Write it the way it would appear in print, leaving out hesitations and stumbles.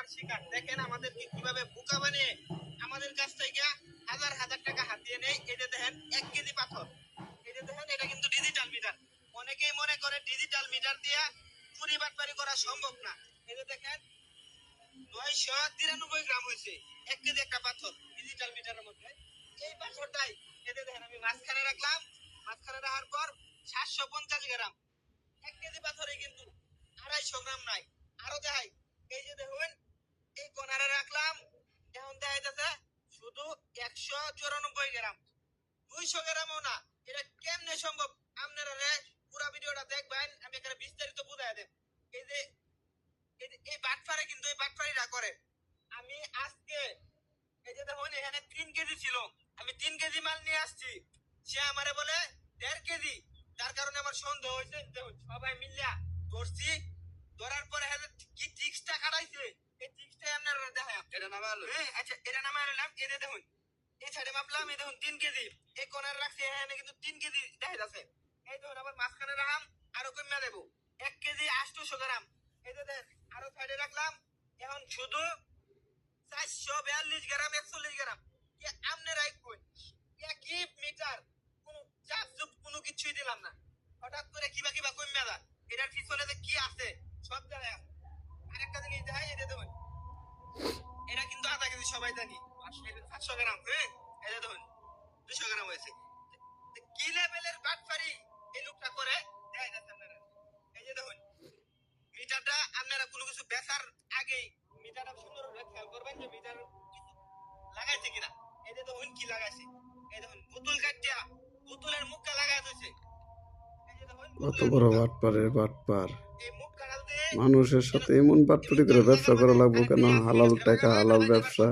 প্রতারণার শিকার। দেখেন আমাদেরকে কিভাবে বোকা বানিয়ে আমাদের কাছ থেকে হাজার হাজার টাকা হাতিয়ে নেয়। এই যে দেখেন 1 কেজি পাথর, এই যে দেখেন এটা কিন্তু ডিজিটাল মিটার। অনেকেই মনে করে ডিজিটাল মিটার দিয়ে চুরি বাটপারি করা সম্ভব না। এই যে দেখেন 993 গ্রাম হয়েছে 1 কেজি একটা পাথর ডিজিটাল মিটারের মধ্যে। এই পাথরটাই এই যে দেখেন আমি মাঝখানে রাখলাম, মাঝখানে রাখার পর 750 গ্রাম 1 কেজি পাথরে কিন্তু 250 গ্রাম নাই। আরো দেখাই, এই যে দেখুন এই কোনারে রাখলাম, এখন দেখা যাচ্ছে শুধু 194 গ্রাম, 200 গ্রামও না। এটা কেমনে সম্ভব? আপনারা পুরো ভিডিওটা দেখবেন, আমি এখানে বিস্তারিত বুঝাই দেব। এই যে এই বাটপারে কিন্তু এই বাটপারিটা করে। আমি আজকে এই যে দেখুন এখানে 3 কেজি ছিল, আমি 3 কেজি মাল নিয়ে আসছি, সে আমারে বলে 1.5 কেজি। তার কারণে আমার সন্দেহ হয়েছে। দেখুন সবাই মিলিয়া ধরছি, ধরার পরে কি ট্রিক্সটা কাটাইছে, এই ট্রিক্সটাই আপনারা দেখা। এটা নামালো, আচ্ছা এটা নামাই নিলাম। এই যে দেখুন এই সাইডে মাপলাম, এই দেখুন 3 কেজি, এই কোণার রাখছি এখানে কিন্তু 3 কেজি দেখা যাচ্ছে। এই দেখুন আবার মাঝখানে রাখলাম, আরো কমিয়ে দেবো 1 কেজি 800 গ্রাম। এই যে দেখেন আরো সাইডে রাখলাম, এখন শুধু 442 গ্রাম 41 গ্রাম। কি আপনারাই কই একই মিটার, কোন চাপ চুপ কোনো কিছুই দিলাম না, হঠাৎ করে কিবা কিবা কমিয়ে দা। এটার পিছনে যে কি আছে সব জায়গায়। আরেকটা জিনিস দেখাই, এই যে দেখুন এটা কিন্তু আধা কেজি সবাই জানি, 500 গ্রাম। হ্যাঁ এই যে দেখুন 200 গ্রাম হয়েছে। কি লেভেলের বাটপারি এই লোকটা করে দেখা যাচ্ছে আপনারা। এই যে দেখুন মিটারটা আপনারা কোনো কিছু বেচার আগেই মিটারটা সুন্দর করে খেয়াল করবেন যে মিটার লাগাইছে কিনা। এই যে দেখুন কি লাগাইছে, এই দেখুন বোতল কাটিয়া বোতলের মুখটা লাগাই দিয়েছে। এই যে দেখুন কত বড় বাটপারের বাটপার! এই মুখ কাটালতে মানুষের সাথে এমন বাটপারি করে ব্যবসা করা লাগবো কেন? হালাল টাকা, হালাল ব্যবসা।